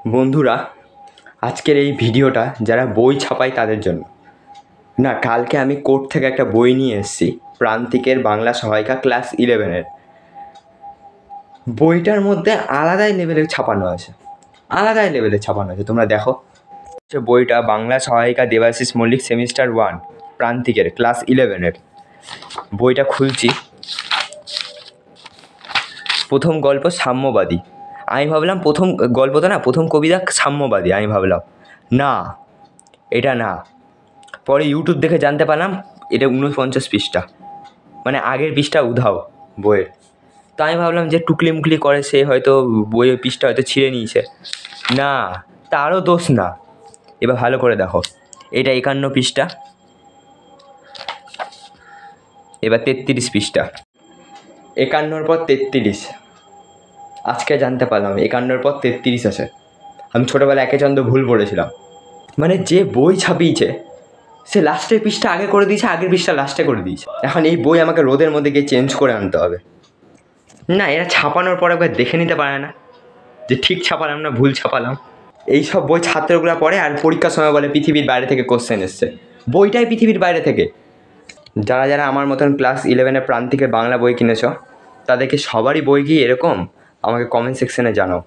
বন্ধুরা, আজকের এই ভিডিওটা যারা বই ছাপায় তাদের জন্য না। কালকে আমি কোর্ট থেকে একটা বই নিয়ে এসেছি, প্রান্তিকের বাংলা সহায়িকা ক্লাস 11-এর। বইটার মধ্যে আলাদাই লেভেলে ছাপানো আছে, তোমরা দেখো। বইটা বাংলা সহায়িকা দেবাশিস মল্লিক সেমিস্টার 1 প্রান্তিকের ক্লাস 11-এর। বইটা খুলছি। প্রথম গল্প সাম্যবাদী। আমি ভাবলাম প্রথম গল্পটা না, প্রথম কবিতা সাম্যবাদী। আমি ভাবলাম না, এটা না। পরে ইউটিউব দেখে জানতে পারলাম এটা 49 পৃষ্ঠা, মানে আগের পৃষ্ঠা উধাও বইয়ের। তো আমি ভাবলাম যে টুকলি মুকলি করে সে হয়তো বইয়ের পৃষ্ঠা হয়তো ছিঁড়ে নিয়েছে। না, তারও দোষ না। এবার ভালো করে দেখো, এটা 51 পৃষ্ঠা, এবার 33 পৃষ্ঠা। 51-র পর 33। আজকে জানতে পারলাম 51-র পর 33 আছে। আমি ছোটোবেলায় একে চন্দ্র ভুল পড়েছিলাম। মানে যে বই ছাপিয়েছে সে লাস্টের পৃষ্ঠা আগে করে দিয়েছে, আগের পৃষ্ঠা লাস্টে করে দিয়েছে। এখন এই বই আমাকে রোদের মধ্যে গিয়ে চেঞ্জ করে আনতে হবে। না, এরা ছাপানোর পর একবার দেখে নিতে পারে না যে ঠিক ছাপালাম না ভুল ছাপালাম। এই সব বই ছাত্রগুলো পড়ে আর পরীক্ষার সময় বলে পৃথিবীর বাইরে থেকে কোশ্চেন এসছে। বইটাই পৃথিবীর বাইরে থেকে। যারা যারা আমার মতন ক্লাস 11-এ প্রান্তিকের বাংলা বই কিনেছ, তাদেরকে সবারই বই কি এরকম? আমাকে কমেন্ট সেকশনে জানাও।